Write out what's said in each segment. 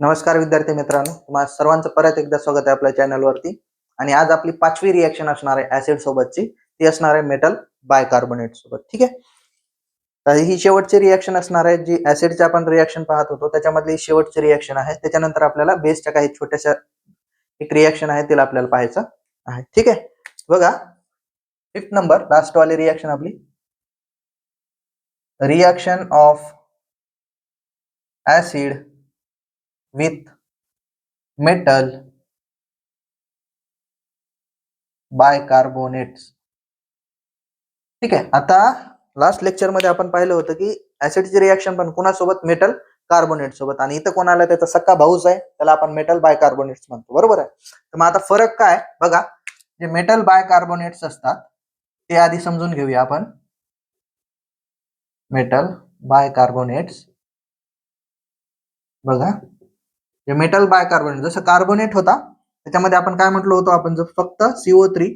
नमस्कार विद्यार्थी मित्रांनो, तुम्हा सर्वांचं परत एकदा स्वागत आहे आपल्या चॅनलवरती. आणि आज आपली पाचवी रिएक्शन असणार आहे ऍसिड सोबतची. ती असणार आहे मेटल बायकार्बोनेट सोबत. ठीक आहे, तर ही शेवटची रिएक्शन असणार आहे जी ऍसिडची आपण रिएक्शन पाहत होतो त्याच्यामधली शेवटची रिएक्शन आहे. त्याच्यानंतर आपल्याला बेसच्या काही छोट्याशा एक रिएक्शन आहे तिला आपल्याला पाहायचं आहे. ठीक आहे, बघा 5th नंबर लास्ट वाली रिएक्शन आपली, reaction of acid with metal bicarbonates. ठीक आहे, आता लास्ट लेक्चर मध्ये आपण पाहिलं होतं की ऍसिडची रिएक्शन पण कोणासोबत, मेटल कार्बोनेट सोबत. आणि इथं कोणाला त्याचा सक्का भाऊच आहे, त्याला आपण मेटल बायकार्बोनेट्स म्हणतो. बरोबर आहे. तर मग आता फरक काय बघा, जे मेटल बायकार्बोनेट्स असतात ते आधी समजून घेऊया आपण. मेटल बायकार्बोनेट्स बघा, जे मेटल बायकार्बोनेट जसं कार्बोनेट होता त्याच्यामध्ये आपण काय म्हटलं होतो, आपण जर फक्त CO3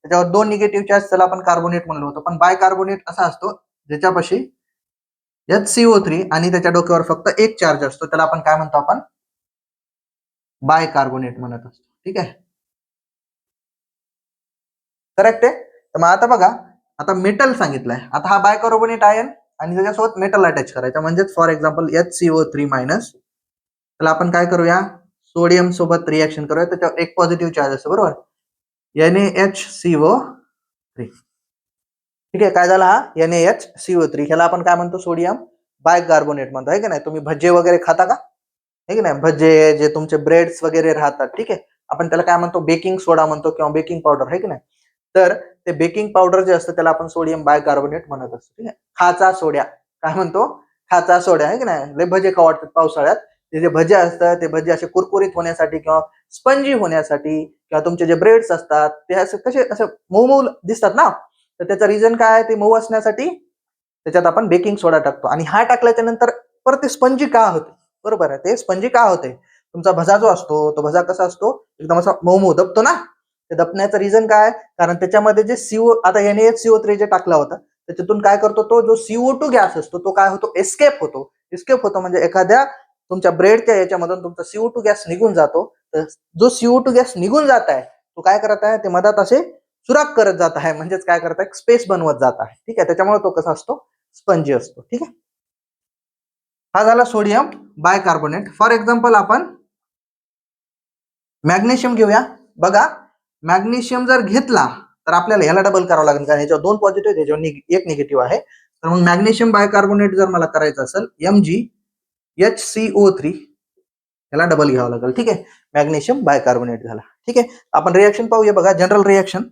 त्याच्यावर 2 निगेटिव्ह चार्ज, त्याला आपण कार्बोनेट म्हणलो होतो. पण बायकार्बोनेट असा असतो ज्याच्यापाशी HCO3 आणि त्याच्या डोक्यावर फक्त एक चार्ज असतो, त्याला आपण काय म्हणतो, आपण बायकार्बोनेट म्हणत असतो. ठीक आहे, करेक्ट आहे. तर मग आता बघा, आता मेटल सांगितलंय, आता हा बायकार्बोनेट आयन आणि त्याच्यासोबत मेटल अटॅच करायचं, म्हणजेच फॉर एक्झाम्पल HCO3 मायनस, त्याला आपण काय करूया, सोडियम सोबत रिएक्शन करूया, त्याच्यावर एक पॉझिटिव्ह चार्ज असतो. बरोबर, NaHCO3. ठीक आहे, काय झाला हा NaHCO3, ह्याला आपण काय म्हणतो, सोडियम बायकार्बोनेट म्हणतो, आहे की नाही. तुम्ही भज्जे वगैरे खाता का, आहे की नाही, भज्जे जे तुमचे ब्रेड्स वगैरे राहतात, ठीक आहे, आपण त्याला काय म्हणतो, बेकिंग सोडा म्हणतो किंवा बेकिंग पावडर, आहे की नाही. तर ते बेकिंग पावडर जे असतं त्याला आपण सोडियम बायकार्बोनेट म्हणत असतो. ठीक आहे, खाचा सोड्या काय म्हणतो, खाचा सोड्या, आहे की नाही. लय भजे का वाटतात पावसाळ्यात, ते जे भजे असतात ते भजे असे कुरकुरीत होण्यासाठी किंवा स्पंजी होण्यासाठी, किंवा तुमचे जे ब्रेड्स असतात ते असे कसे असं मऊ मऊ दिसतात ना, तर त्याचं रिझन काय आहे, ते मऊ असण्यासाठी त्याच्यात आपण बेकिंग सोडा टाकतो. आणि हा टाकल्याच्या नंतर परत ते स्पंजी का होते, बरोबर आहे, ते स्पंजी का होते. तुमचा भजा जो असतो तो भजा कसा असतो, एकदम असा मऊ मऊ दबतो ना. ते दबण्याचं रिझन काय, कारण त्याच्यामध्ये जे CO, आता NaHCO3 जे टाकला होता त्याच्यातून काय करतो, तो जो CO2 गॅस असतो तो काय होतो, एस्केप होतो. एस्केप होतो म्हणजे एखाद्या तुमच्या ब्रेडच्या याच्यामधून तुमचा CO2 गॅस निघून जातो. तर जो CO2 गॅस निघून जात आहे तो काय करत आहे, ते मधात असे सुराख करत जात आहे, म्हणजेच काय करत आहे, स्पेस बनवत जात आहे. ठीक आहे, त्याच्यामुळे तो कसा असतो, स्पंजी असतो. ठीक आहे, हा झाला सोडियम बायकार्बोनेट. फॉर एक्झाम्पल आपण मॅग्नेशियम घेऊया. बघा, मॅग्नेशियम जर घेतला तर आपल्याला याला डबल करावं लागेल, कारण याच्यावर 2 पॉझिटिव्ह याच्यावर एक निगेटिव्ह आहे. तर मग मॅग्नेशियम बायकार्बोनेट जर मला करायचं असेल, MgHCO3, याला डबल घ्यावं लागेल. ठीक आहे, मॅग्नेशियम बायकार्बोनेट झाला. ठीक आहे, आपण रिएक्शन पाहूया. बघा, general reaction,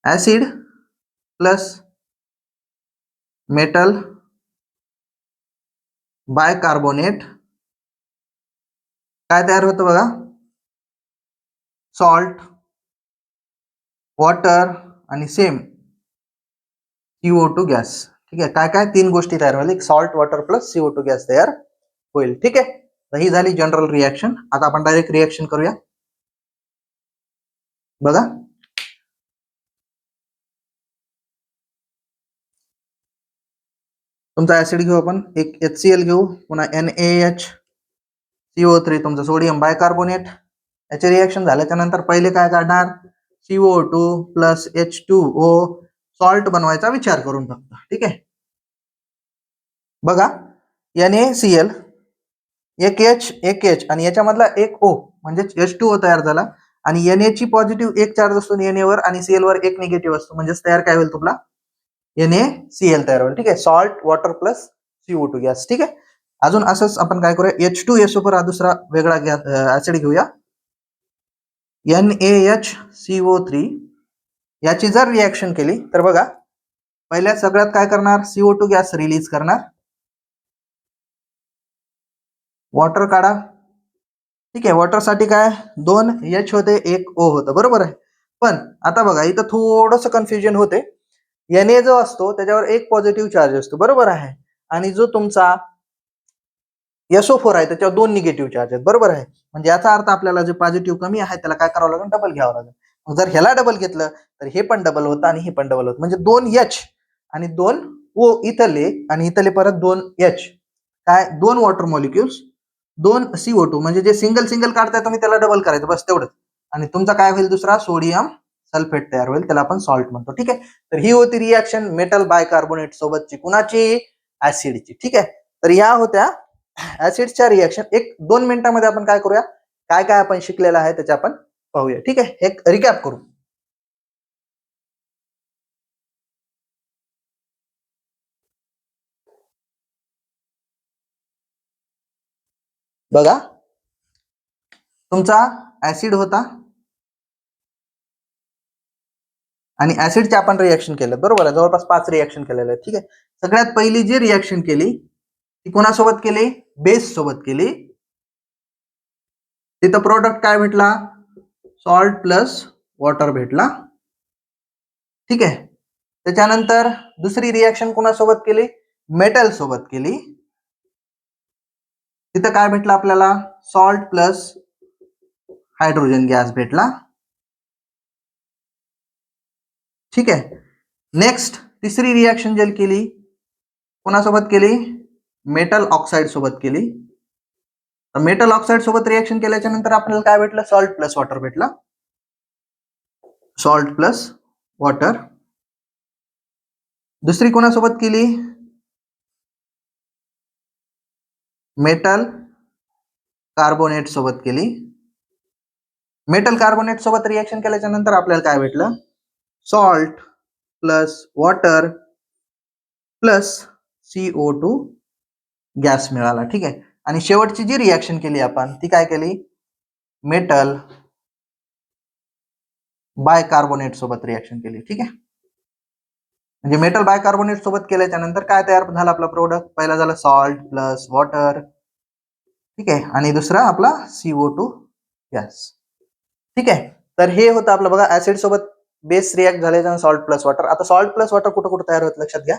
acid plus metal bicarbonate काय तयार होतं बघा, सॉल्ट, वॉटर आणि सेम CO2 गॅस. ठीक आहे, काय काय 3 गोष्टी तयार होईल, salt, water plus CO2 gas तयार होईल. ठीक आहे, तर ही झाली जनरल रिएक्शन. आता आपण डायरेक्ट रिएक्शन करूया. बघा, तुमचा ऍसिड घेऊ आपण, एक HCl घेऊ, पुन्हा NaHCO3 तुमचं सोडियम बायकार्बोनेट. याचे रिएक्शन झाल्याच्या नंतर पहिले काय काढणार, CO2 प्लस H2O, सॉल्ट बनवायचा विचार करून फक्त. ठीक आहे, बघा, NaCl, एक H आणि याच्यामधला एक O म्हणजे H2O तयार झाला. आणि Na ची पॉझिटिव्ह एक चार्ज असतो Na वर, आणि Cl वर एक निगेटिव्ह असतो, म्हणजे तयार काय होईल तुला, NaCl तयार होईल. ठीक आहे, salt, water plus CO2 gas. ठीक आहे, अजून असंच आपण काय करूया, H2SO पर हा दुसरा वेगळा ऍसिड घेऊया, NaHCO3. याची जर रिएक्शन केली तर बघा, पहिल्या सगळ्यात काय करणार, CO2 गॅस रिलीज करणार, वॉटर काढा. ठीक आहे, वॉटर साठी काय 2 H होते, एक O होतं, बरोबर आहे. पण आता बघा, इथं थोडंसं कन्फ्युजन होते. Na जो असतो त्याच्यावर एक पॉझिटिव्ह चार्ज असतो, बरोबर आहे, आणि जो तुमचा SO4 आहे त्याच्यावर 2 निगेटिव्ह चार्ज आहेत, बरोबर आहे. म्हणजे याचा अर्थ आपल्याला जे पॉझिटिव्ह कमी आहे त्याला काय करावं लागेल, डबल घ्यावं लागेल. मग जर ह्याला डबल घेतलं तर हे पण डबल होतं आणि हे पण डबल होतं, म्हणजे 2 H आणि 2 O इथले, आणि इथले परत 2 H. काय 2 वॉटर मॉलिक्युल्स 2 CO2 म्हणजे जे सिंगल सिंगल काढताय तुम्ही त्याला डबल करायचं बस तेवढंच. आणि तुमचा काय होईल दुसरा सोडियम सल्फेट तयार होईल, त्याला आपण सॉल्ट म्हणतो. ठीक आहे, तर ही होती रिॲक्शन मेटल बायकार्बोनेट सोबतची, कुणाची? ऍसिडची. ठीक आहे, तर या होत्या ऍसिडच्या रिॲक्शन. एक 2 मिनिटांमध्ये आपण काय करूया, काय काय आपण शिकलेलं आहे त्याचे आपण पाहूया. ठीक आहे, एक रिकॅप करू. बघा, तुमचा ऍसिड होता आणि ऍसिडचे आपण रिॲक्शन केलं, बरोबर आहे. जवळपास 5 रिॲक्शन केलेले आहेत. ठीक आहे, सगळ्यात पहिली जी रिॲक्शन केली ती कोणासोबत केली? बेस सोबत केली. तिथं प्रोडक्ट काय भेटला? सॉल्ट प्लस वॉटर भेटला. ठीक आहे, त्याच्यानंतर दुसरी रिॲक्शन कोणासोबत केली? मेटल सोबत केली. तिथं काय भेटलं आपल्याला? सॉल्ट प्लस हायड्रोजन गॅस भेटला. ठीक आहे, नेक्स्ट तिसरी रिॲक्शन जे केली कोणासोबत केली? मेटल ऑक्साईड सोबत केली. मेटल ऑक्साईड सोबत रिॲक्शन केल्याच्या नंतर आपल्याला काय भेटलं? सॉल्ट प्लस वॉटर भेटला. Salt plus water. दुसरी कोणासोबत केली? मेटल कार्बोनेट सोबत केली. मेटल कार्बोनेट सोबत रिॲक्शन केल्याच्या नंतर आपल्याला काय भेटलं? Salt plus water plus CO2 gas मिळाला. ठीक आहे, आणि शेवटची जी रिॲक्शन केली आपण ती काय केली? मेटल बायकार्बोनेट सोबत रिॲक्शन केली. ठीक आहे, म्हणजे मेटल बायकार्बोनेट सोबत केल्याच्या नंतर काय तयार झाला आपला प्रोडक्ट? पहिला झाला सॉल्ट प्लस वॉटर. ठीक आहे, आणि दुसरा आपला CO2 गॅस. ठीक आहे, तर हे होतं आपलं बघा ऍसिड सोबत बेस रिॲक्ट झाल्याच्या सॉल्ट प्लस वॉटर. आता सॉल्ट प्लस वॉटर कुठं कुठं तयार होत लक्षात घ्या.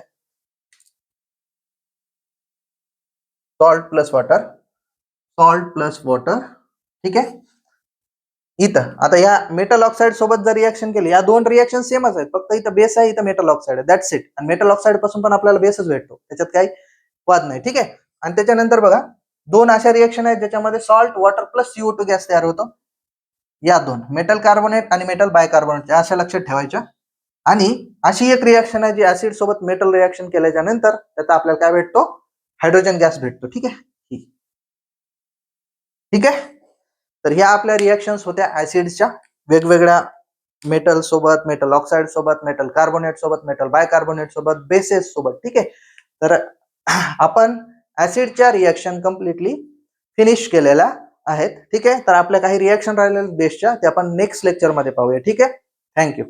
Salt plus water, salt plus water. ठीक आहे, इथं आता या मेटल ऑक्साईड सोबत जर रिॲक्शन केली, या दोन रिॲक्शन सेमच आहेत, फक्त इथं बेस आहे, इथं मेटल ऑक्साईड आहे, दॅट्स इट. आणि मेटल ऑक्साईड पासून पण आपल्याला बेसच भेटतो, त्याच्यात काही वाद नाही. ठीक आहे, आणि त्याच्यानंतर बघा दोन अशा रिॲक्शन आहेत ज्याच्यामध्ये salt water plus CO2 gas तयार होतो. या दोन मेटल कार्बोनेट आणि मेटल बायकार्बोनेट अशा लक्षात ठेवायच्या. आणि अशी एक रिॲक्शन आहे जी ऍसिड सोबत मेटल रिॲक्शन केल्याच्या नंतर त्याचा आपल्याला काय भेटतो? हायड्रोजन गॅस भेटतो. ठीक आहे, ठीक आहे, तर ह्या आपल्या रिॲक्शन्स होत्या ऍसिडच्या वेगवेगळ्या मेटल सोबत, मेटल ऑक्साईड सोबत, मेटल कार्बोनेट सोबत, मेटल बायकार्बोनेट सोबत, बेसेस सोबत. ठीक आहे, तर आपण ऍसिडच्या रिॲक्शन कम्प्लिटली फिनिश केलेल्या आहेत. ठीक आहे, तर आपल्या काही रिॲक्शन राहिलेल्या बेसच्या ते आपण नेक्स्ट लेक्चर मध्ये पाहूया. ठीक आहे, थँक्यू.